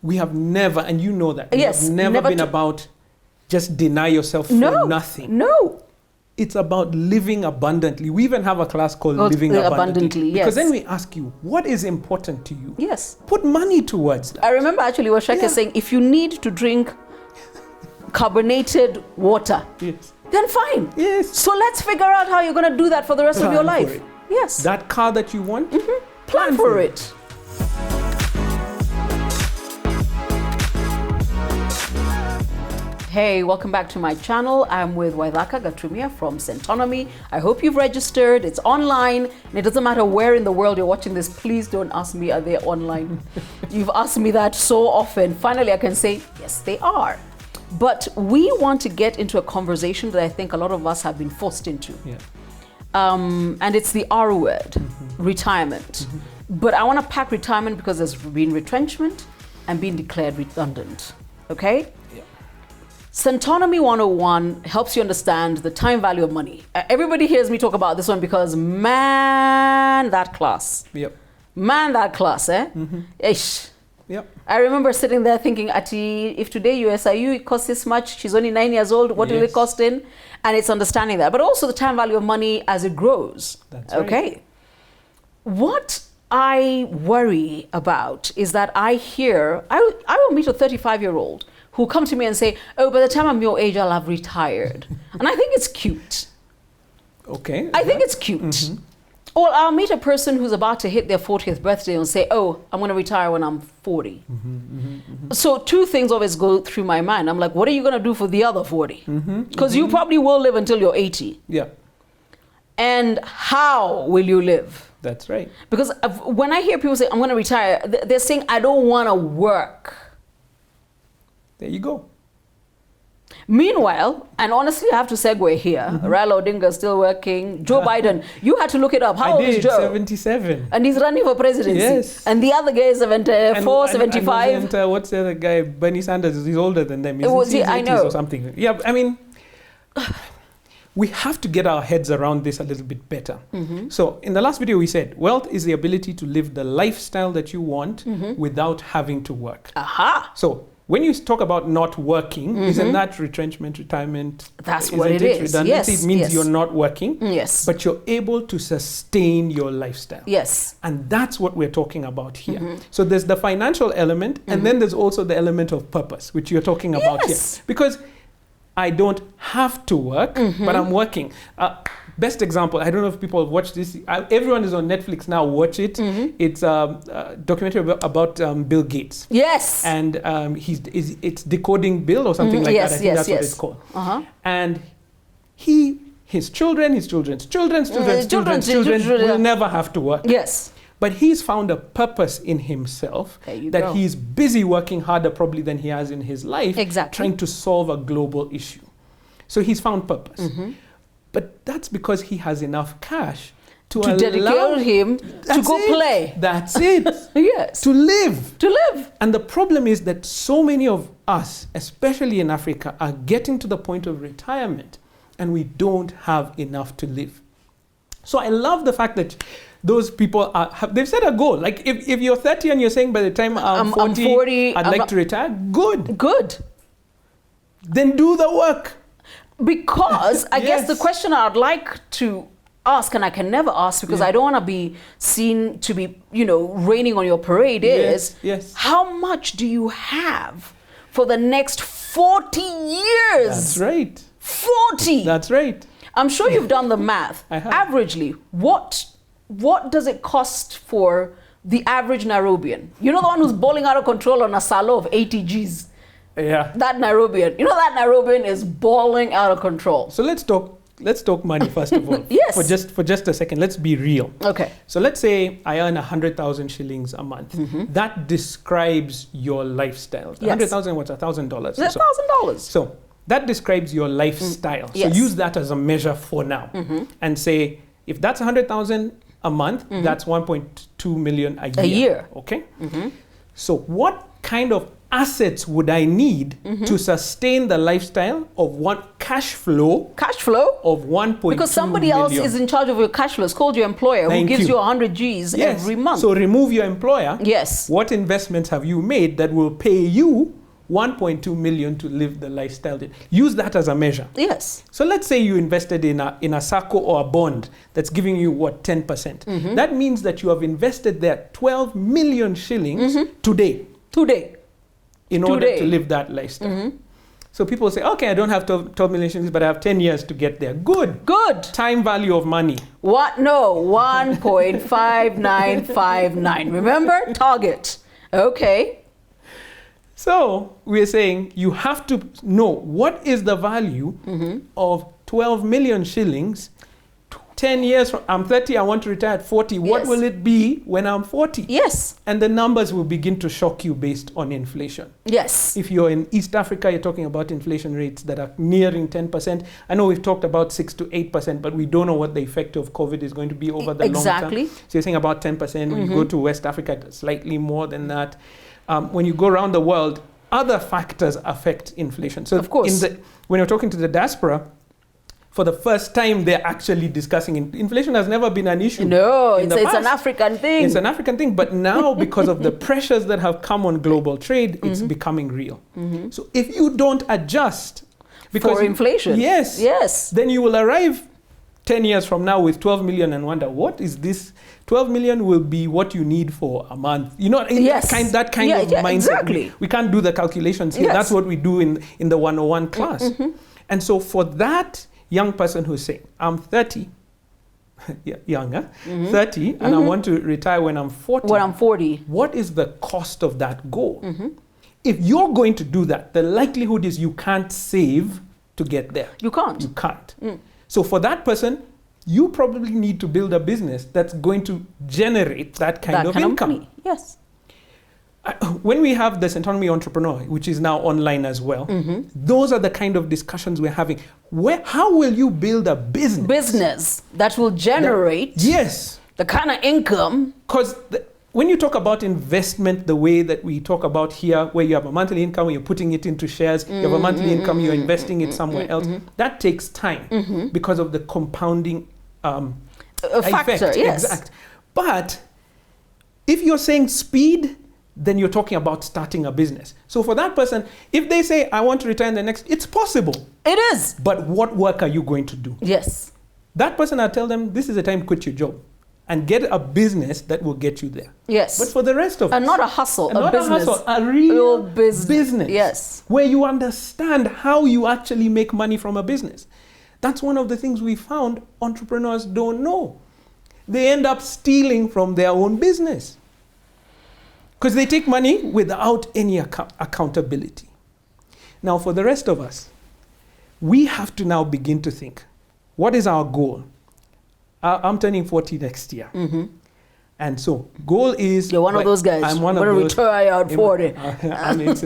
we have never, and you know that, Yes, we have never been about just deny yourself for nothing. No. It's about living abundantly. We even have a class called Living Abundantly. Yes. Because then we ask you, what is important to you? Yes. Put money towards that. I remember actually Waithaka saying, if you need to drink carbonated water, Yes. then fine. Yes. So let's figure out how you're going to do that for the rest of your Plan for life. it. Yes. That car that you want, Plan for it. Hey, welcome back to my channel. I'm with Waithaka Gatumia from Centonomy. I hope you've registered. It's online, and it doesn't matter where in the world you're watching this. Please don't ask me, are they online? You've asked me that so often. Finally, I can say, yes, they are. But we want to get into a conversation that I think a lot of us have been forced into. Yeah. And it's the R word, retirement. But I want to pack retirement because there's been retrenchment and being declared redundant. Okay? Yeah. Centonomy 101 helps you understand the time value of money. Everybody hears me talk about this one because man, that class. Yep. Man, that class, eh? Ish. Yep. I remember sitting there thinking, Ati, if today USIU, it costs this much, she's only 9 years old, what will it cost in? And it's understanding that. But also the time value of money as it grows. That's right. Okay. What I worry about is that I hear, I will meet a 35-year-old who come to me and say, oh, by the time I'm your age, I'll have retired. And I think it's cute. Okay. I think it's cute. Or I'll meet a person who's about to hit their 40th birthday and say, oh, I'm going to retire when I'm 40. So two things always go through my mind. I'm like, what are you going to do for the other 40? Because you probably will live until you're 80. Yeah. And how will you live? That's right. Because when I hear people say, I'm going to retire, they're saying, I don't want to work. There you go. Meanwhile, and honestly, I have to segue here. Raila Odinga is still working. Joe Biden, you had to look it up. How old is Joe? 77. And he's running for presidency. Yes. And the other guy is 74, 75. And what's the other guy? Bernie Sanders, he's older than them. He's Was in he? his I 80s know. or something. Yeah, I mean, we have to get our heads around this a little bit better. So in the last video, we said, wealth is the ability to live the lifestyle that you want without having to work. Aha. So when you talk about not working, isn't that retrenchment, retirement? That's what it is. Redundancy? Yes, It means yes. you're not working, Yes. but you're able to sustain your lifestyle. Yes. And that's what we're talking about here. So there's the financial element, and then there's also the element of purpose, which you're talking about Yes. here. Because I don't have to work, but I'm working. Best example, I don't know if people have watched this. Everyone is on Netflix now, watch it. It's a documentary about Bill Gates. Yes. And it's Decoding Bill or something like that. I think that's what it's called. And his children's children will never have to work. Yes. But he's found a purpose in himself that he's busy working harder probably than he has in his life, trying to solve a global issue. So he's found purpose. But that's because he has enough cash to dedicate him to go play. That's it. Yes. To live. To live. And the problem is that so many of us, especially in Africa, are getting to the point of retirement and we don't have enough to live. So I love the fact that those people they've set a goal. Like if you're 30 and you're saying by the time I'm 40 I'd like to retire, good. Good. Then do the work. Because I guess the question I'd like to ask, and I can never ask because I don't want to be seen to be, raining on your parade, is how much do you have for the next 40 years? That's right. 40. That's right. I'm sure you've done the math. I have. Averagely, what does it cost for the average Nairobian? You know, the one who's bowling out of control on a salo of 80 Gs. Yeah. That Nairobian. You know, that Nairobian is balling out of control. So let's talk money first of all. Yes. For just a second, let's be real. Okay. So let's say I earn 100,000 shillings a month. That describes your lifestyle. 100,000 what's $1,000? $1,000. So that describes your lifestyle. So use that as a measure for now. And say if that's 100,000 a month, that's 1.2 million a year. A year. Okay. So what kind of assets would I need to sustain the lifestyle of what cash flow of 1.2 because somebody else is in charge of your cash flow. It's called your employer who gives you 100 Gs every month. So remove your employer. Yes. What investments have you made that will pay you 1.2 million to live the lifestyle? Use that as a measure. Yes. So let's say you invested in a SACCO or a bond that's giving you 10%. That means that you have invested there 12 million shillings today in order to live that lifestyle. So people say, okay, I don't have 12 million shillings, but I have 10 years to get there. Good. Time value of money. What? No, 1.5959. Remember? Target. Okay. So we're saying you have to know what is the value of 12 million shillings 10 years from, I'm 30, I want to retire at 40. What will it be when I'm 40? Yes. And the numbers will begin to shock you based on inflation. Yes. If you're in East Africa, you're talking about inflation rates that are nearing 10%. I know we've talked about 6 to 8%, but we don't know what the effect of COVID is going to be over the long term. So you're saying about 10%. When you go to West Africa, slightly more than that. When you go around the world, other factors affect inflation. So of course, when you're talking to the diaspora, for the first time, they're actually discussing inflation has never been an issue. No, it's an African thing. It's an African thing. But now, because of the pressures that have come on global trade, it's becoming real. So if you don't adjust for inflation, yes, then you will arrive 10 years from now with 12 million and wonder, what is this? 12 million will be what you need for a month. You know, that kind of mindset. Exactly. We can't do the calculations here. That's what we do in the 101 class. And so for that young person who's saying, I'm 30, younger, 30, and I want to retire when I'm 40. When I'm 40. What is the cost of that goal? If you're going to do that, the likelihood is you can't save to get there. You can't. You can't. So for that person, you probably need to build a business that's going to generate that kind of income. Money. Yes. When we have the Centonomy Entrepreneur, which is now online as well, those are the kind of discussions we're having. How will you build a business that will generate the kind of income? Because when you talk about investment the way that we talk about here, where you have a monthly income, you're putting it into shares, you have a monthly income, you're investing it somewhere else, that takes time because of the compounding factor, effect. yes. Exact. But if you're saying speed, then you're talking about starting a business. So for that person, if they say, I want to retire in the next, it's possible. It is. But what work are you going to do? Yes. That person, I tell them, this is the time to quit your job and get a business that will get you there. Yes. But for the rest of us. And not a hustle, a business. A real business. Yes. Where you understand how you actually make money from a business. That's one of the things we found entrepreneurs don't know. They end up stealing from their own business. Because they take money without any accountability. Now, for the rest of us, we have to now begin to think, what is our goal? I'm turning 40 next year. And so, goal is... You're one of those guys. I'm one of those. I'm going to retire at 40.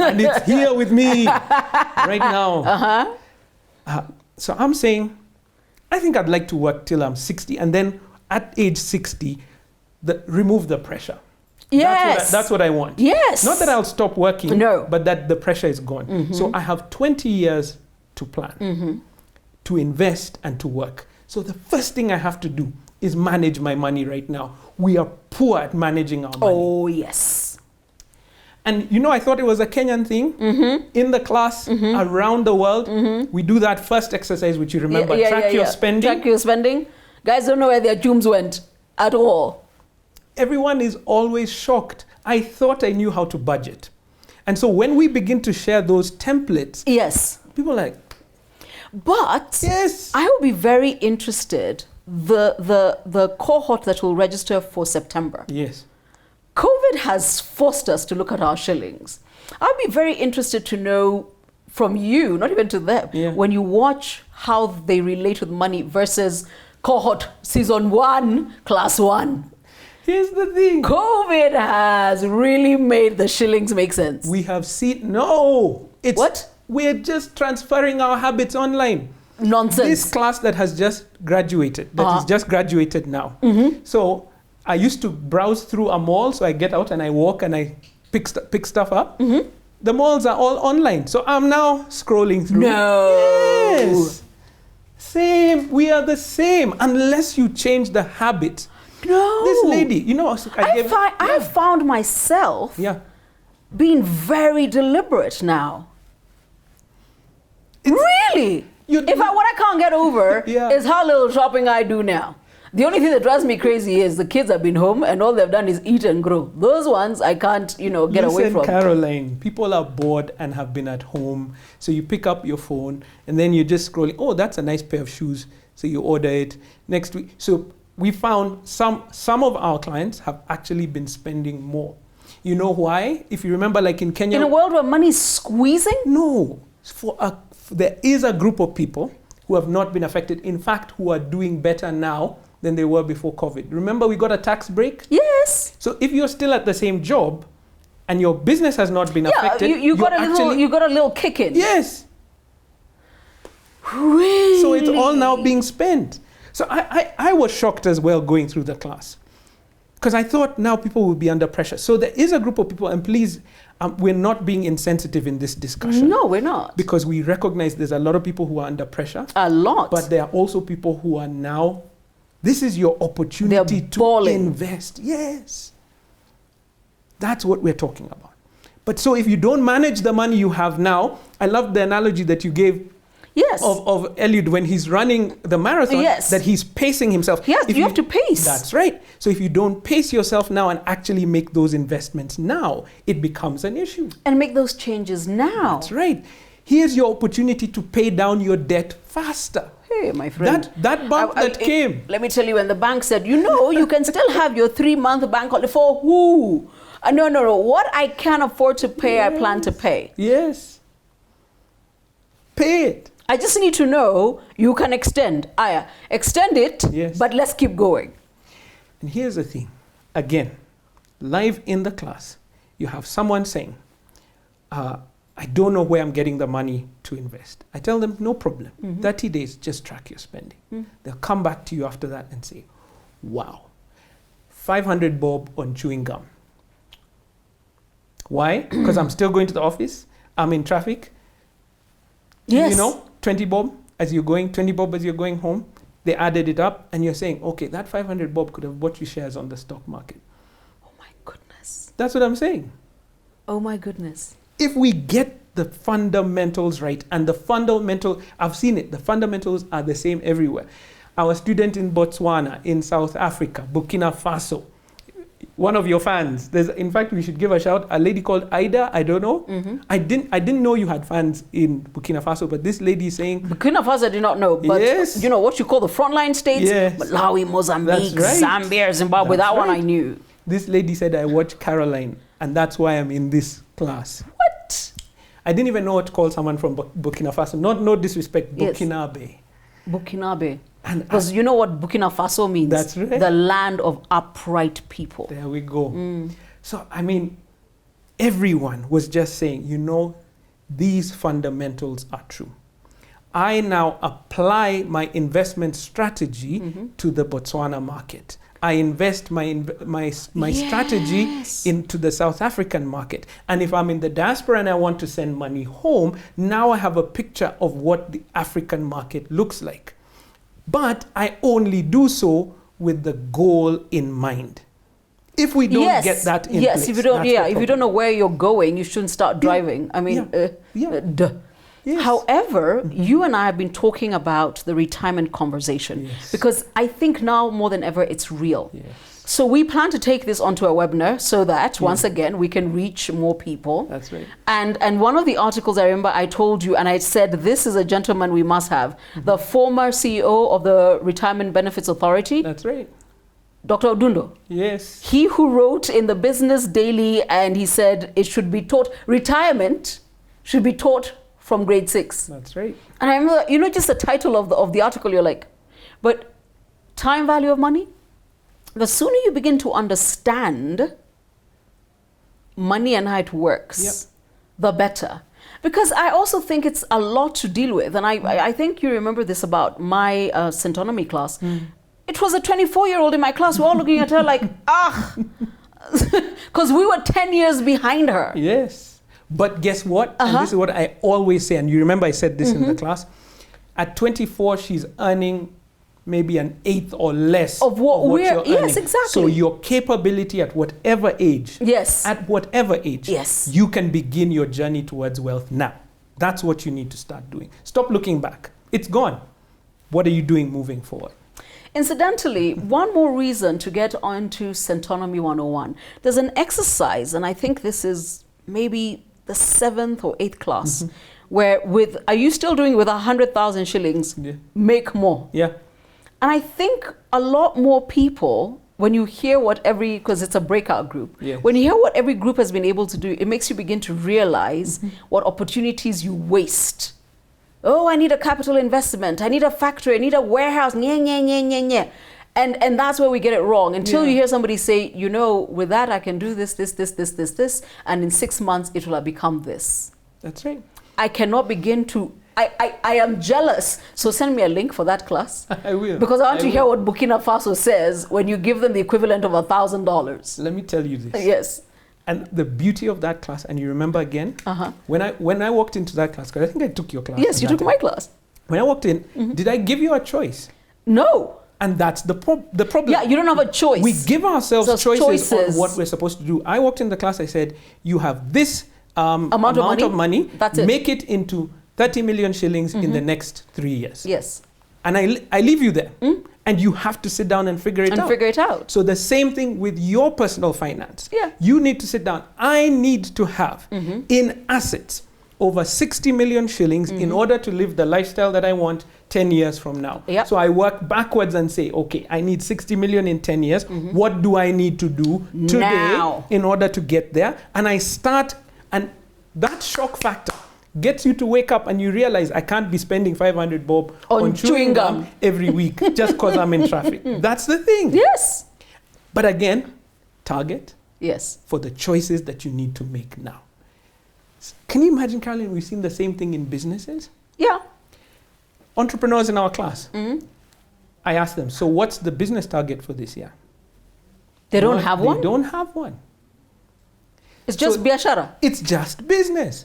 And it's here with me right now. So I'm saying, I think I'd like to work till I'm 60. And then at age 60, remove the pressure. Yes. That's what I want. Yes. Not that I'll stop working, no, but that the pressure is gone. So I have 20 years to plan, to invest and to work. So the first thing I have to do is manage my money right now. We are poor at managing our money. Oh, yes. And you know, I thought it was a Kenyan thing. In the class, around the world, we do that first exercise, which you remember, track your spending. Track your spending. Guys don't know where their jums went at all. Everyone is always shocked. I thought I knew how to budget. And so when we begin to share those templates, people are like, but I will be very interested, the cohort that will register for September. Yes. COVID has forced us to look at our shillings. I'll be very interested to know from you, not even to them, when you watch how they relate with money versus cohort season 1, class 1. Here's the thing. COVID has really made the shillings make sense. We have seen, no. What? We're just transferring our habits online. Nonsense. This class that has just graduated, is just graduated now. So I used to browse through a mall, so I get out and I walk and I pick stuff up. The malls are all online. So I'm now scrolling through. No. Yes. Same. We are the same. Unless you change the habit. No. This lady, you know, I found myself being very deliberate now. Really? What I can't get over is how little shopping I do now. The only thing that drives me crazy is the kids have been home and all they've done is eat and grow. Those ones I can't, get away from. Caroline, people are bored and have been at home. So you pick up your phone and then you're just scrolling. Oh, that's a nice pair of shoes. So you order it next week. So we found some of our clients have actually been spending more. You know why? If you remember, like in Kenya. In a world where money is squeezing? No. There is a group of people who have not been affected. In fact, who are doing better now than they were before COVID. Remember we got a tax break? Yes. So if you're still at the same job and your business has not been affected, you got a little kick in. Yes. Really? So it's all now being spent. So I was shocked as well going through the class because I thought now people will be under pressure. So there is a group of people, and please, we're not being insensitive in this discussion. No, we're not. Because we recognize there's a lot of people who are under pressure. A lot. But there are also people who are now, this is your opportunity to invest. Yes. That's what we're talking about. But so if you don't manage the money you have now, I love the analogy that you gave of Eliud when he's running the marathon, that he's pacing himself. Yes, you have to pace. That's right. So if you don't pace yourself now and actually make those investments now, it becomes an issue. And make those changes now. That's right. Here's your opportunity to pay down your debt faster. Hey, my friend. That bump that came. Let me tell you, when the bank said, you can still have your 3-month bank holiday for who? No. What I can afford to pay, I plan to pay. Yes. Pay it. I just need to know you can extend. Extend it, but let's keep going. And here's the thing. Again, live in the class, you have someone saying, I don't know where I'm getting the money to invest. I tell them, no problem. 30 days, just track your spending. They'll come back to you after that and say, wow, 500 bob on chewing gum. Why? Because I'm still going to the office. I'm in traffic. Yes. 20 bob as you're going, 20 bob as you're going home. They added it up and you're saying, okay, that 500 bob could have bought you shares on the stock market. Oh my goodness. That's what I'm saying. Oh my goodness. If we get the fundamentals right, and I've seen it, the fundamentals are the same everywhere. Our student in Botswana, in South Africa, Burkina Faso, one of your fans, in fact, we should give a shout, a lady called Ida, I don't know. I didn't know you had fans in Burkina Faso, but this lady is saying... Burkina Faso I did not know, but what you call the frontline states, Malawi, Mozambique, Zambia, Zimbabwe, one I knew. This lady said, I watch Caroline, and that's why I'm in this class. What? I didn't even know what to call someone from Burkina Faso. No disrespect, Burkinabe. Burkinabe. Because you know what Burkina Faso means? That's right. The land of upright people. There we go. So, everyone was just saying, these fundamentals are true. I now apply my investment strategy to the Botswana market. I invest my strategy into the South African market. And if I'm in the diaspora and I want to send money home, now I have a picture of what the African market looks like. But I only do so with the goal in mind. If we don't get that in place, if you don't know where you're going, you shouldn't start driving. Duh. Yes. However, you and I have been talking about the retirement conversation because I think now more than ever it's real. Yes. So we plan to take this onto a webinar so that once again we can reach more people. That's right. And one of the articles I remember I told you and I said this is a gentleman we must have, the former CEO of the Retirement Benefits Authority. That's right. Dr. Odundo. Yes. He who wrote in the Business Daily and he said it should be taught, retirement should be taught from grade 6. That's right. And I remember, just the title of the article, you're like, but time value of money? The sooner you begin to understand money and how it works, the better. Because I also think it's a lot to deal with. And I think you remember this about my Centonomy class. It was a 24-year-old in my class. We're all looking at her like, because we were 10 years behind her. Yes. But guess what? And this is what I always say, and you remember I said this in the class. At 24, she's earning maybe an eighth or less of what you're earning. Yes, exactly. So your capability at whatever age, yes, yes, you can begin your journey towards wealth now. That's what you need to start doing. Stop looking back. It's gone. What are you doing moving forward? Incidentally, one more reason to get onto Centonomy 101. There's an exercise, and I think this is maybe the 7th or 8th class, where are you still doing with 100,000 shillings, make more? Yeah. And I think a lot more people, when you hear what because it's a breakout group, when you hear what every group has been able to do, it makes you begin to realize what opportunities you waste. Oh, I need a capital investment. I need a factory. I need a warehouse. And that's where we get it wrong. Until you hear somebody say, with that I can do this. And in 6 months, it will have become this. That's right. I cannot begin to... I am jealous. So send me a link for that class. I will. Because I want to hear what Burkina Faso says when you give them the equivalent of $1,000. Let me tell you this. Yes. And the beauty of that class, and you remember again, when I walked into that class, because I think I took your class. Yes, you took my class. When I walked in, did I give you a choice? No. And that's the problem. Yeah, you don't have a choice. We give ourselves choices on what we're supposed to do. I walked in the class, I said, you have this amount of money. That's it. Make it into 30 million shillings in the next 3 years. Yes. And I leave you there. And you have to sit down and figure it out. So the same thing with your personal finance. Yeah. You need to sit down. I need to have in assets over 60 million shillings in order to live the lifestyle that I want 10 years from now. Yep. So I work backwards and say, okay, I need 60 million in 10 years. What do I need to do today in order to get there? And I start, and that shock factor gets you to wake up and you realize I can't be spending 500 bob on chewing gum every week just because I'm in traffic. That's the thing. Yes. But again, target for the choices that you need to make now. Can you imagine, Caroline, we've seen the same thing in businesses? Yeah. Entrepreneurs in our class, I asked them, so what's the business target for this year? They don't have one? They don't have one. It's just biashara. It's just business.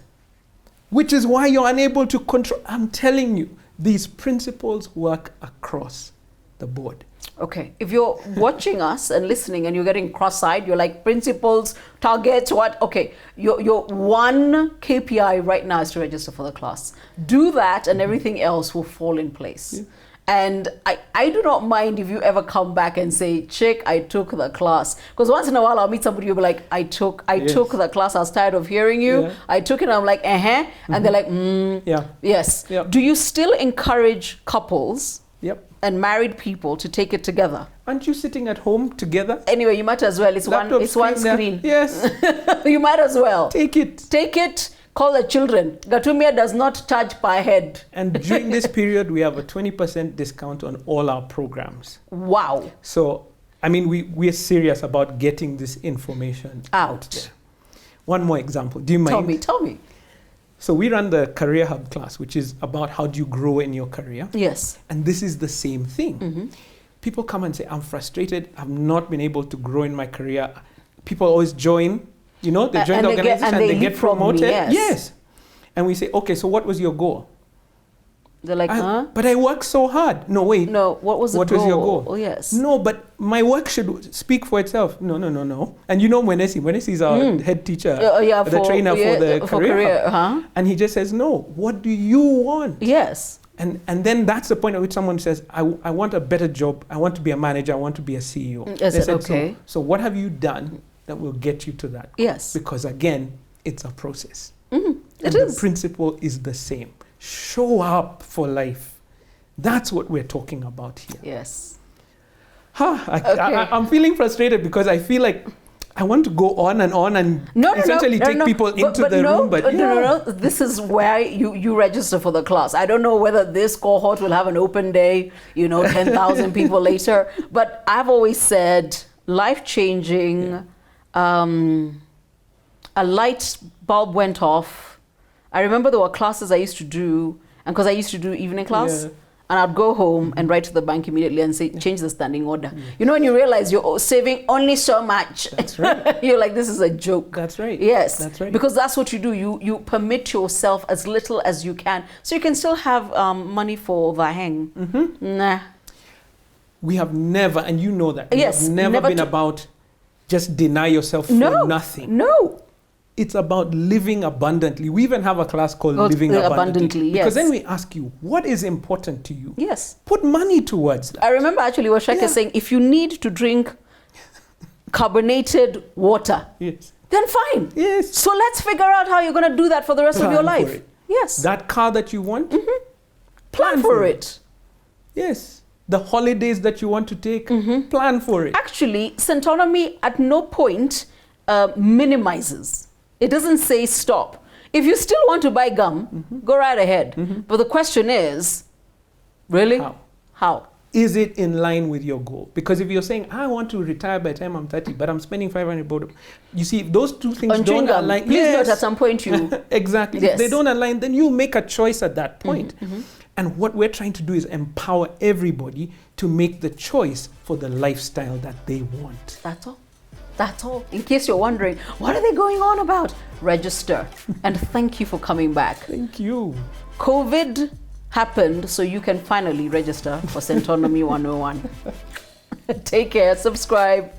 Which is why you're unable to control. I'm telling you, these principles work across the board. Okay, if you're watching us and listening and you're getting cross-eyed, you're like, principles, targets, what? Okay, your one KPI right now is to register for the class. Do that and everything else will fall in place. Yeah. And I do not mind if you ever come back and say, Chick, I took the class. Because once in a while I'll meet somebody who'll be like, I took the class, I was tired of hearing you. Yeah. I took it, and I'm like, and they're like, yes. Yep. Do you still encourage couples and married people to take it together? Aren't you sitting at home together? Anyway, you might as well. It's one screen. Yes. You might as well. Take it. Call the children. Gatumia does not charge per head. And during this period, we have a 20% discount on all our programs. Wow. So, I mean, we're serious about getting this information out there. One more example. Do you mind? Tell me. So we run the Career Hub class, which is about how do you grow in your career. Yes. And this is the same thing. People come and say, I'm frustrated. I've not been able to grow in my career. People always join. They join the organization and they get promoted. Yes. And we say, okay, so what was your goal? They're like, But I worked so hard. No, wait. No, what was your goal? Oh, yes. No, but my work should speak for itself. No. And Mwenesi is our head teacher, the trainer for the career. And he just says, no, what do you want? Yes. And then that's the point at which someone says, I want a better job. I want to be a manager. I want to be a CEO. Okay. So what have you done that will get you to that? Yes. Because again, it's a process. The principle is the same. Show up for life. That's what we're talking about here. Yes. I'm feeling frustrated because I feel like I want to go on and essentially take people into the room. But no. This is where you register for the class. I don't know whether this cohort will have an open day, 10,000 people later. But I've always said life-changing. A light bulb went off. I remember there were classes I used to do, and because I used to do evening class, and I'd go home and write to the bank immediately and say, change the standing order. You know, when you realize you're saving only so much, That's right. you're like, this is a joke. That's right. Yes. That's right. Because that's what you do. You permit yourself as little as you can. So you can still have money for Vaheng. Nah. We have never, and you know that, we Yes, have never been about just deny yourself for nothing. No. It's about living abundantly. We even have a class called Living Abundantly. Yes. Because then we ask you, what is important to you? Yes. Put money towards that. I remember actually Waithaka saying, if you need to drink carbonated water, Yes. then fine. Yes. So let's figure out how you're going to do that for the rest of your Plan for life. it. Yes. That car that you want, Plan for it. Yes. The holidays that you want to take, plan for it. Actually, Centonomy at no point minimizes. It doesn't say stop. If you still want to buy gum, go right ahead. But the question is, really? How? Is it in line with your goal? Because if you're saying, I want to retire by the time I'm 30, but I'm spending 500 bob, you see, if those two things On don't chewing gum, align. please note at some point you... Exactly. Yes. If they don't align, then you make a choice at that point. And what we're trying to do is empower everybody to make the choice for the lifestyle that they want. That's all. That's all. In case you're wondering, what are they going on about? Register. And thank you for coming back. Thank you. COVID happened so you can finally register for Centonomy 101. Take care. Subscribe.